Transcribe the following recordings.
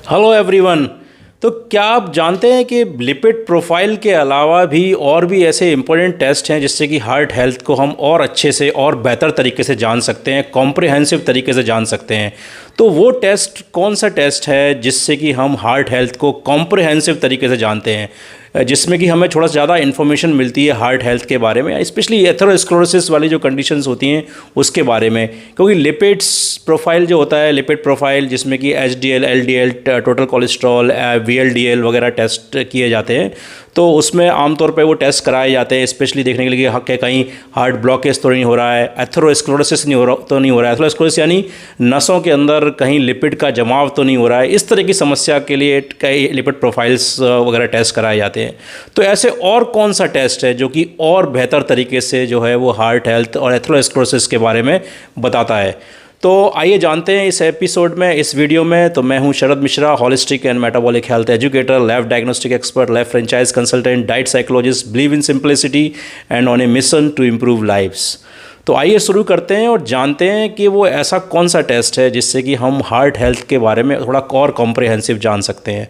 Hello everyone. तो क्या आप जानते हैं कि लिपिड प्रोफाइल के अलावा भी और भी ऐसे इम्पोर्टेंट टेस्ट हैं जिससे कि हार्ट हेल्थ को हम और अच्छे से और बेहतर तरीके से जान सकते हैं, कॉम्प्रिहेंसिव तरीके से जान सकते हैं। तो वो टेस्ट कौन सा टेस्ट है जिससे कि हम हार्ट हेल्थ को कॉम्प्रिहेंसिव तरीके से जानते हैं, जिसमें कि हमें थोड़ा ज़्यादा इन्फॉर्मेशन मिलती है हार्ट हेल्थ के बारे में, स्पेशली एथेरोस्क्लेरोसिस वाली जो कंडीशंस होती हैं उसके बारे में। क्योंकि लिपिड्स प्रोफाइल जो होता है, लिपिड प्रोफाइल जिसमें कि HDL, LDL, total cholesterol, VLDL वगैरह टेस्ट किए जाते हैं, तो उसमें आमतौर पे वो टेस्ट कराए जाते हैं स्पेशली देखने के लिए कि कहीं हार्ट ब्लॉकेज तो नहीं हो रहा है, एथेरोस्क्लेरोसिस नहीं हो रहा है। एथेरोस्क्लेरोसिस यानी नसों के अंदर कहीं लिपिड का जमाव तो नहीं हो रहा है। इस तरह की समस्या के लिए कई लिपिड प्रोफाइल्स वगैरह टेस्ट कराए जाते हैं। तो ऐसे और कौन सा टेस्ट है जो कि और बेहतर तरीके से जो है वो हार्ट हेल्थ और एथेरोस्क्लेरोसिस के बारे में बताता है। तो आइए जानते हैं इस एपिसोड में, इस वीडियो में। तो मैं हूं Sharad Mishra, holistic and metabolic health educator, lab diagnostic expert, lab franchise consultant, diet psychologist, believe in simplicity and on a mission to improve lives. तो आइए शुरू करते हैं और जानते हैं कि वो ऐसा कौन सा टेस्ट है जिससे कि हम हार्ट हेल्थ के बारे में थोड़ा और कॉम्प्रिहेंसिव जान सकते हैं।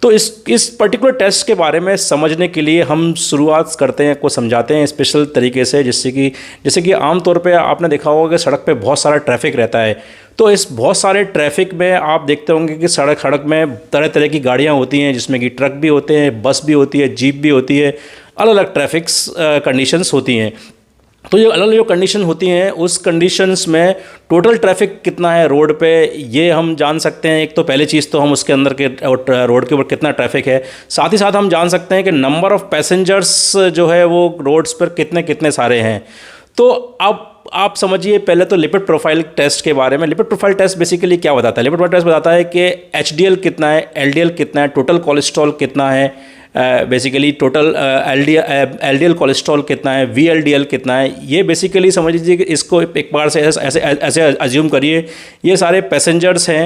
तो इस पर्टिकुलर टेस्ट के बारे में समझने के लिए हम शुरुआत करते हैं, को समझाते हैं स्पेशल तरीके से, जैसे कि आमतौर पे आपने देखा होगा कि सड़क पे बहुत सारा ट्रैफिक रहता है। तो इस बहुत सारे ट्रैफिक में आप देखते होंगे कि सड़क में तरह तरह की गाड़ियाँ होती हैं, जिसमें कि ट्रक भी होते हैं, बस भी होती है, जीप भी होती है, अलग अलग ट्रैफिक्स कंडीशंस होती हैं। तो ये अलग अलग जो कंडीशन होती हैं उस कंडीशंस में टोटल ट्रैफिक कितना है रोड पे, ये हम जान सकते हैं। एक तो पहली चीज़ तो हम उसके अंदर के रोड के ऊपर कितना ट्रैफिक है, साथ ही साथ हम जान सकते हैं कि नंबर ऑफ़ पैसेंजर्स जो है वो रोड्स पर कितने सारे हैं। तो अब आप समझिए पहले तो लिपिड प्रोफाइल टेस्ट के बारे में। लिपिड प्रोफाइल टेस्ट बेसिकली क्या बताता है? लिपिड प्रोफाइल टेस्ट बताता है कि एचडीएल कितना है, एलडीएल कितना है, टोटल कोलेस्ट्रॉल कितना है, बेसिकली टोटल एलडीएल कोलेस्ट्रॉल कितना है, वीएलडीएल कितना है। ये बेसिकली समझ लीजिए कि इसको एक बार से ऐसे अज्यूम करिए ये सारे पैसेंजर्स हैं,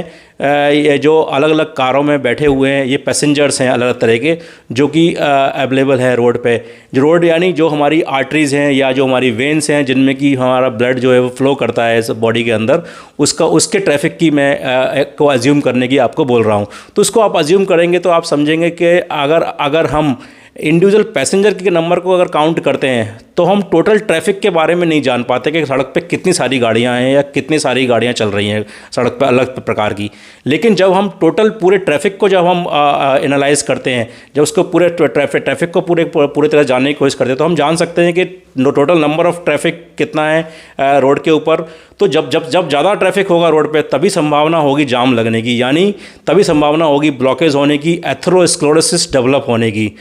ये जो अलग अलग कारों में बैठे हुए हैं, ये पैसेंजर्स हैं अलग अलग तरह के जो कि अवेलेबल हैं रोड पे। जो रोड यानी जो हमारी आर्टरीज़ हैं या जो हमारी वेन्स हैं जिनमें कि हमारा ब्लड जो है वो फ्लो करता है इस बॉडी के अंदर, उसके ट्रैफिक की मैं को अज्यूम करने की आपको बोल रहा हूँ। तो उसको आप अज्यूम करेंगे तो आप समझेंगे कि अगर हम इंडिविजुअल पैसेंजर के नंबर को अगर काउंट करते हैं तो हम टोटल ट्रैफिक के बारे में नहीं जान पाते कि सड़क पे कितनी सारी गाड़ियां हैं या कितनी सारी गाड़ियां चल रही हैं सड़क पे अलग प्रकार की। लेकिन जब हम टोटल पूरे ट्रैफिक को जब हम एनालाइज करते हैं, जब उसको पूरे ट्रैफिक को पूरे तरह जानने की कोशिश करते हैं, तो हम जान सकते हैं कि टोटल नंबर ऑफ़ ट्रैफिक कितना है रोड के ऊपर। तो जब ज़्यादा ट्रैफिक होगा रोड पे तभी संभावना होगी जाम लगने की, यानी तभी संभावना होगी ब्लॉकेज होने की, एथेरोस्क्लेरोसिस डेवलप होने की।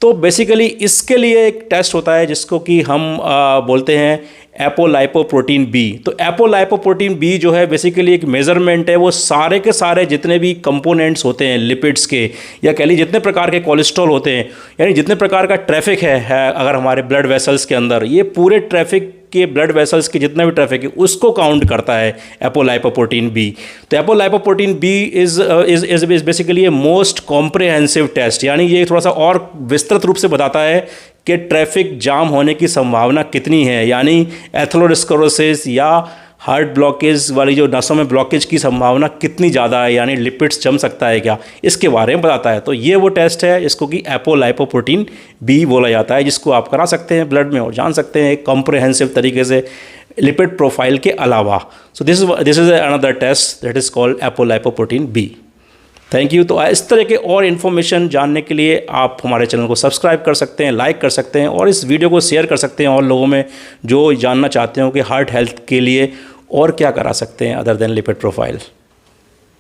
तो बेसिकली इसके लिए एक टेस्ट होता है जिसको कि हम बोलते हैं एपोलाइपोप्रोटीन बी। तो एपोलाइपोप्रोटीन बी जो है बेसिकली एक मेज़रमेंट है, वो सारे के सारे जितने भी कंपोनेंट्स होते हैं लिपिड्स के, या कह लीजिए जितने प्रकार के कोलेस्ट्रॉल होते हैं, यानी जितने प्रकार का ट्रैफिक है अगर हमारे ब्लड वेसल्स के अंदर, ये पूरे ट्रैफिक के ब्लड वेसल्स के जितना भी ट्रैफिक है उसको काउंट करता है एपोलाइपोप्रोटीन बी। तो apolipoprotein B is basically a most comprehensive test, यानी ये थोड़ा सा और विस्तृत रूप से बताता है कि ट्रैफिक जाम होने की संभावना कितनी है, यानी एथेरोस्क्लेरोसिस या हार्ट ब्लॉकेज वाली जो नसों में ब्लॉकेज की संभावना कितनी ज़्यादा है, यानी लिपिड्स जम सकता है क्या, इसके बारे में बताता है। तो ये वो टेस्ट है जिसको कि एपोलाइपोप्रोटीन बी बोला जाता है, जिसको आप करा सकते हैं ब्लड में और जान सकते हैं एक कॉम्प्रिहेंसिव तरीके से लिपिड प्रोफाइल के अलावा। So this is another test that is called apolipoprotein B. Thank you. तो इस तरह के और इन्फॉर्मेशन जानने के लिए आप हमारे चैनल को सब्सक्राइब कर सकते हैं, लाइक कर सकते हैं और इस वीडियो को शेयर कर सकते हैं और लोगों में जो जानना चाहते हो कि हार्ट हेल्थ के लिए और क्या करा सकते हैं अदर देन लिपिड प्रोफाइल।